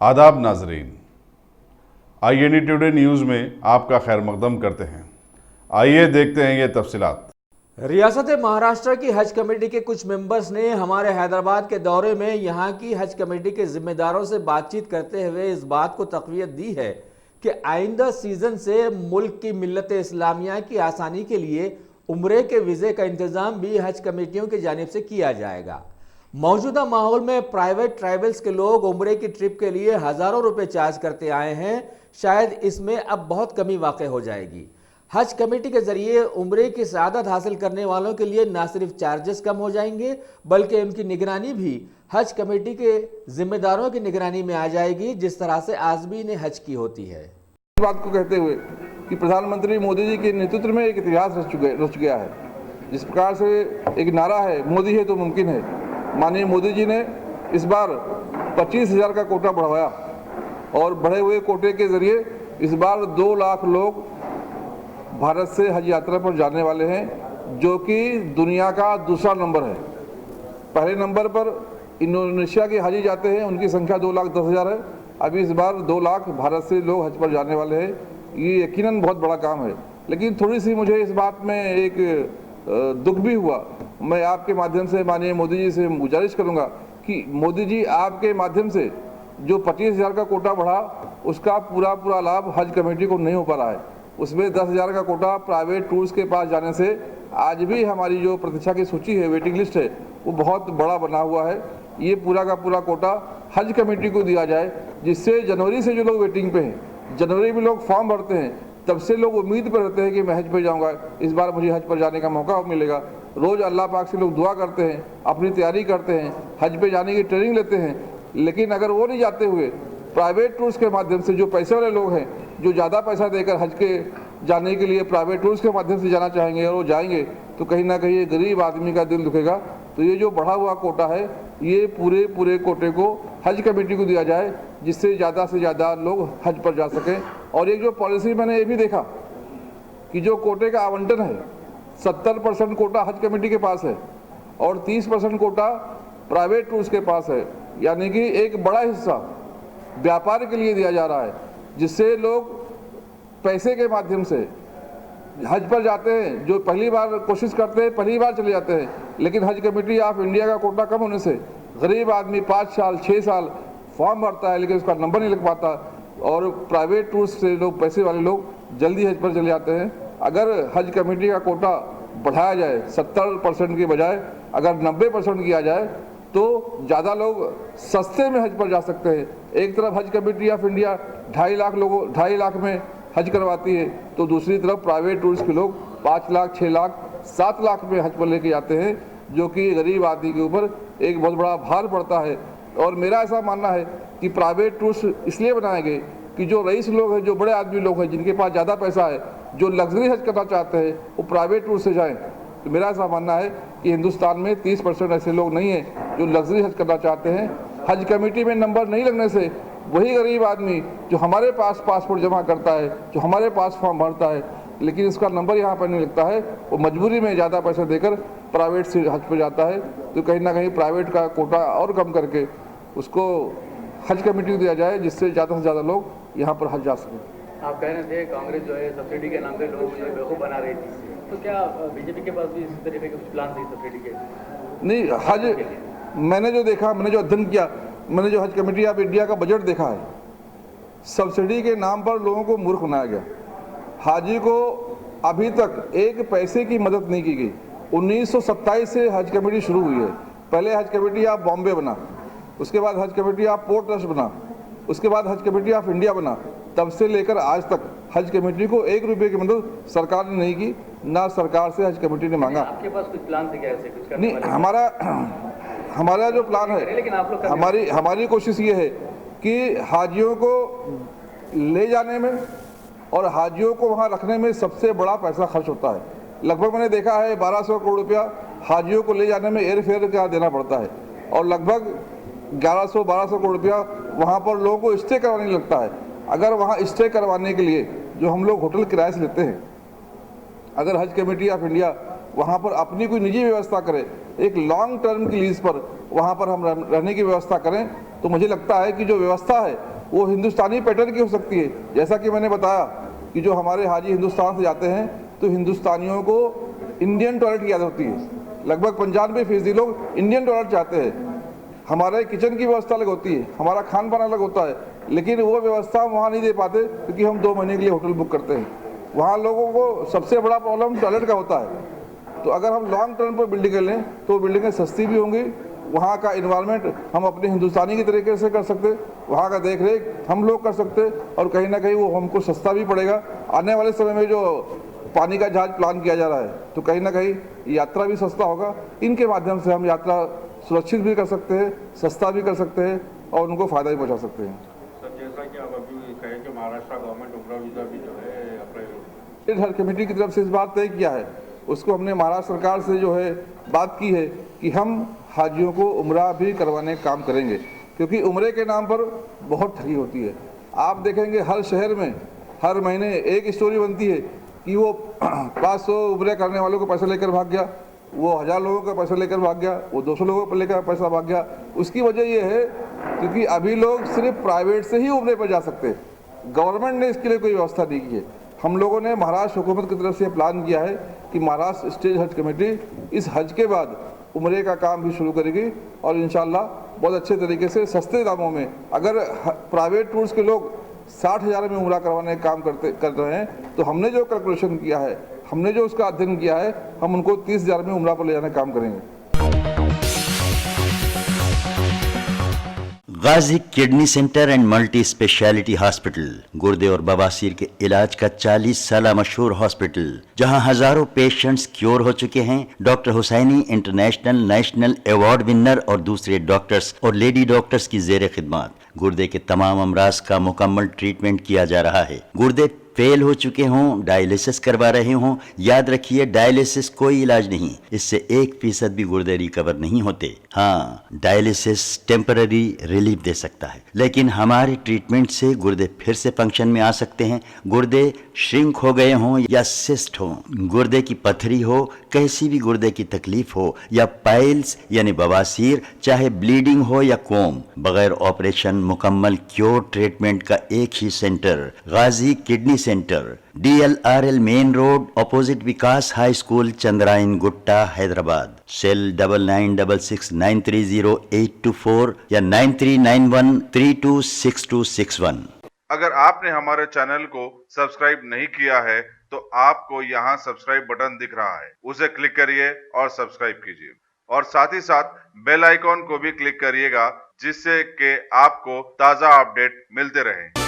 आदाब नाजरीन, INE today news में आपका खैर मकदम करते हैं। आइए देखते हैं ये तफसीलात। रियासत महाराष्ट्र की हज कमेटी के कुछ मेंबर्स ने हमारे हैदराबाद के दौरे में यहां की हज कमेटी के जिम्मेदारों से बातचीत करते हुए इस बात को तक़वियत दी है कि आइंदा सीजन से मुल्क की मिल्लत इस्लामिया की आसानी के लिए उम्रे के वीज़े का इंतज़ाम भी हज कमेटियों की जानिब से किया जाएगा। मौजूदा माहौल में प्राइवेट ट्रैवल्स के लोग उम्रे की ट्रिप के लिए हज़ारों रुपए चार्ज करते आए हैं। शायद इसमें अब बहुत कमी वाक़ई हो जाएगी। हज कमेटी के जरिए उम्रे की सआदत हासिल करने वालों के लिए न सिर्फ चार्जेस कम हो जाएंगे बल्कि उनकी निगरानी भी हज कमेटी के जिम्मेदारों की निगरानी में आ जाएगी, जिस तरह से आज़मीन हज की होती है। इस बात को कहते हुए कि प्रधानमंत्री मोदी जी के नेतृत्व में एक इतिहास रच गया है। जिस प्रकार से एक नारा है, मोदी है तो मुमकिन है, माननीय मोदी जी ने इस बार 25,000 का कोटा बढ़ाया और बढ़े हुए कोटे के जरिए इस बार 2 लाख लोग भारत से हज यात्रा पर जाने वाले हैं, जो कि दुनिया का दूसरा नंबर है। पहले नंबर पर इंडोनेशिया के हाजी जाते हैं, उनकी संख्या 2,10,000 है। अभी इस बार 2 लाख भारत से लोग हज पर जाने वाले हैं। ये यकीनन बहुत बड़ा काम है। लेकिन थोड़ी सी मुझे इस बात में एक दुख भी हुआ। मैं आपके माध्यम से माननीय मोदी जी से गुजारिश करूंगा कि मोदी जी आपके माध्यम से जो 25,000 का कोटा बढ़ा, उसका पूरा लाभ हज कमेटी को नहीं हो पा रहा है। उसमें 10,000 का कोटा प्राइवेट टूर्स के पास जाने से आज भी हमारी जो प्रतीक्षा की सूची है, वेटिंग लिस्ट है, वो बहुत बड़ा बना हुआ है। ये पूरा का पूरा कोटा हज कमेटी को दिया जाए, जिससे जनवरी से जो लोग वेटिंग पे हैं, जनवरी में लोग फॉर्म भरते हैं, तब से लोग उम्मीद पर रहते हैं कि मैं हज पर जाऊंगा, इस बार मुझे हज पर जाने का मौका मिलेगा। रोज़ अल्लाह पाक से लोग दुआ करते हैं, अपनी तैयारी करते हैं, हज पे जाने की ट्रेनिंग लेते हैं। लेकिन अगर वो नहीं जाते हुए प्राइवेट टूर्स के माध्यम से, जो पैसे वाले लोग हैं, जो ज़्यादा पैसा देकर हज के जाने के लिए प्राइवेट टूर्स के माध्यम से जाना चाहेंगे और वो जाएंगे, तो कहीं ना कहीं ये गरीब आदमी का दिल दुखेगा। तो ये जो बढ़ा हुआ कोटा है, ये पूरे कोटे को हज कमेटी को दिया जाए, जिससे ज़्यादा से ज़्यादा लोग हज पर जा सकें। और एक जो पॉलिसी मैंने ये भी देखा कि जो कोटे का आवंटन है, 70% कोटा हज कमेटी के पास है और 30% कोटा प्राइवेट टूर्स के पास है। यानी कि एक बड़ा हिस्सा व्यापार के लिए दिया जा रहा है, जिससे लोग पैसे के माध्यम से हज पर जाते हैं। जो पहली बार कोशिश करते हैं, पहली बार चले जाते हैं, लेकिन हज कमेटी ऑफ इंडिया का कोटा कम होने से गरीब आदमी 5 साल 6 साल फॉर्म भरता है, लेकिन उसका नंबर नहीं लग पाता। और प्राइवेट टूर्स से लोग, पैसे वाले लोग जल्दी हज पर चले जाते हैं। अगर हज कमेटी का कोटा बढ़ाया जाए, 70% के बजाय अगर 90% किया जाए, तो ज़्यादा लोग सस्ते में हज पर जा सकते हैं। एक तरफ हज कमेटी ऑफ इंडिया 2.5 लाख में हज करवाती है, तो दूसरी तरफ प्राइवेट टूर्स के लोग 5 लाख 6 लाख 7 लाख में हज पर लेके जाते हैं, जो कि गरीब आदमी के ऊपर एक बहुत बड़ा भार पड़ता है। और मेरा ऐसा मानना है कि प्राइवेट टूर्स इसलिए बनाए गए कि जो रईस लोग हैं, जो बड़े आदमी लोग हैं, जिनके पास ज़्यादा पैसा है, जो लग्जरी हज करना चाहते हैं, वो प्राइवेट टूर से जाएं। तो मेरा ऐसा मानना है कि हिंदुस्तान में 30% ऐसे लोग नहीं हैं जो लग्जरी हज करना चाहते हैं। हज कमेटी में नंबर नहीं लगने से वही गरीब आदमी जो हमारे पास पासपोर्ट जमा करता है, जो हमारे पास फॉर्म भरता है, लेकिन इसका नंबर यहाँ पर नहीं लगता है, वो मजबूरी में ज़्यादा पैसा देकर प्राइवेट से हज पर जाता है। तो कहीं ना कहीं प्राइवेट का कोटा और कम करके उसको हज कमेटी को दिया जाए, जिससे ज़्यादा से ज़्यादा लोग यहाँ पर हज जा सकें। आप कह रहे थे कांग्रेस जो है सब्सिडी के नाम पे लोगों को बेवकूफ़ बना रही थी, तो क्या बीजेपी के पास भी इस तरीके के कुछ प्लान थे सब्सिडी के? नहीं, हज मैंने जो देखा, मैंने जो अध्ययन किया, मैंने जो हज कमेटी ऑफ इंडिया का बजट देखा है, सब्सिडी के नाम पर लोगों को मूर्ख बनाया गया। हाजी को अभी तक एक पैसे की मदद नहीं की गई। 1927 से हज कमेटी शुरू हुई है। पहले हज कमेटी ऑफ बॉम्बे बना, उसके बाद हज कमेटी ऑफ पोर्ट ट्रस्ट बना, उसके बाद हज कमेटी ऑफ इंडिया बना। तब से लेकर आज तक हज कमेटी को 1 रुपये की मदद सरकार ने नहीं की, ना सरकार से हज कमेटी ने मांगा। आपके पास कुछ प्लान थे क्या ऐसे कुछ करने नहीं, हमारा जो प्लान है, लेकिन आप लोग हमारी कोशिश ये है कि हाजियों को ले जाने में और हाजियों को वहाँ रखने में सबसे बड़ा पैसा खर्च होता है। लगभग मैंने देखा है 1200 करोड़ रुपया हाजियों को ले जाने में एयर फेयर का देना पड़ता है, और लगभग 1100-1200 करोड़ रुपया वहाँ पर लोगों को स्टे करवाने लगता है। अगर वहाँ स्टे करवाने के लिए जो हम लोग होटल किराए से लेते हैं, अगर हज कमेटी ऑफ इंडिया वहाँ पर अपनी कोई निजी व्यवस्था करे, एक लॉन्ग टर्म की लीज पर वहाँ पर हम रहने की व्यवस्था करें, तो मुझे लगता है कि जो व्यवस्था है वो हिंदुस्तानी पैटर्न की हो सकती है। जैसा कि मैंने बताया कि जो हमारे हाजी हिंदुस्तान से जाते हैं तो हिंदुस्तानियों को इंडियन टॉयलेट की आदत होती है। लगभग 95% लोग इंडियन टॉयलेट चाहते हैं। हमारे किचन की व्यवस्था अलग होती है, हमारा खान पान अलग होता है, लेकिन वो व्यवस्था हम वहाँ नहीं दे पाते क्योंकि हम 2 महीने के लिए होटल बुक करते हैं। वहाँ लोगों को सबसे बड़ा प्रॉब्लम टॉयलेट का होता है। तो अगर हम लॉन्ग टर्म पर बिल्डिंगें लें तो बिल्डिंगें सस्ती भी होंगी, वहाँ का इन्वायरमेंट हम अपने हिंदुस्तानी के तरीके से कर सकते, वहाँ का देख रेख हम लोग कर सकते और कहीं ना कहीं वो हमको सस्ता भी पड़ेगा। आने वाले समय में जो पानी का जहाज प्लान किया जा रहा है तो कहीं ना कहीं यात्रा भी सस्ता होगा। इनके माध्यम से हम यात्रा सुरक्षित भी कर सकते हैं, सस्ता भी कर सकते हैं और उनको फ़ायदा भी पहुँचा सकते हैं। सर, जैसा कि आप अभी कहें कि महाराष्ट्र गवर्नमेंट उम्रा वीज़ा भी जो है अप्लाई हर कमेटी की तरफ से इस बात तय किया है, उसको हमने महाराष्ट्र सरकार से जो है बात की है कि हम हाजियों को उम्रा भी करवाने का काम करेंगे, क्योंकि उम्रे के नाम पर बहुत ठगी होती है। आप देखेंगे हर शहर में हर महीने एक स्टोरी बनती है कि वो 500 उम्रे करने वालों को पैसा लेकर भाग गया, वो 1000 लोगों का पैसा लेकर भाग गया, वो 200 लोगों को लेकर पैसा भाग गया। उसकी वजह ये है क्योंकि अभी लोग सिर्फ प्राइवेट से ही उम्रे पर जा सकते हैं, गवर्नमेंट ने इसके लिए कोई व्यवस्था नहीं की है। हम लोगों ने महाराष्ट्र हुकूमत की तरफ से प्लान किया है कि महाराष्ट्र स्टेट हज कमेटी इस हज के बाद उम्रे का काम भी शुरू करेगी और इंशाल्लाह बहुत अच्छे तरीके से सस्ते दामों में, अगर प्राइवेट टूर्स के लोग 60,000 में उम्रा करवाने का काम कर रहे हैं तो हमने जो कैलकुलेशन किया है, हमने जो उसका अध्ययन किया है, हम उनको 30,000 में उम्रा पर ले जाने का काम करेंगे। Ghazi kidney centre and multi speciality hospital गुर्दे और बवासीर के इलाज का 40 साल मशहूर हॉस्पिटल, जहां हजारों पेशेंट्स क्योर हो चुके हैं। Doctor Husaini international national award winner और दूसरे डॉक्टर्स और लेडी डॉक्टर्स की जेर खिदमत गुर्दे के तमाम अमराज का मुकम्मल ट्रीटमेंट किया जा रहा है। गुर्दे फेल हो चुके हों, डायलिसिस करवा रहे हों, याद रखिए डायलिसिस कोई इलाज नहीं, इससे 1% भी गुर्दे रिकवर नहीं होते। हाँ, डायलिसिस टेम्पररी रिलीफ दे सकता है, लेकिन हमारे ट्रीटमेंट से गुर्दे फिर से फंक्शन में आ सकते हैं। गुर्दे श्रिंक हो गए हों या सिस्ट हो, गुर्दे की पथरी हो, कैसी भी गुर्दे की तकलीफ हो या पाइल्स यानी बवासीर, चाहे ब्लीडिंग हो या कोम, बगैर ऑपरेशन मुकम्मल क्योर ट्रीटमेंट का एक ही centre, Ghazi kidney centre, DLRL main road opposite Vikas high school, Chandrayangutta, Hyderabad. Cell 9966930824 या 9391326261। अगर आपने हमारे चैनल को सब्सक्राइब नहीं किया है तो आपको यहाँ सब्सक्राइब बटन दिख रहा है, उसे क्लिक करिए और सब्सक्राइब कीजिए और साथ ही साथ बेल आइकॉन को भी क्लिक करिएगा, जिससे कि आपको ताज़ा अपडेट मिलते रहें।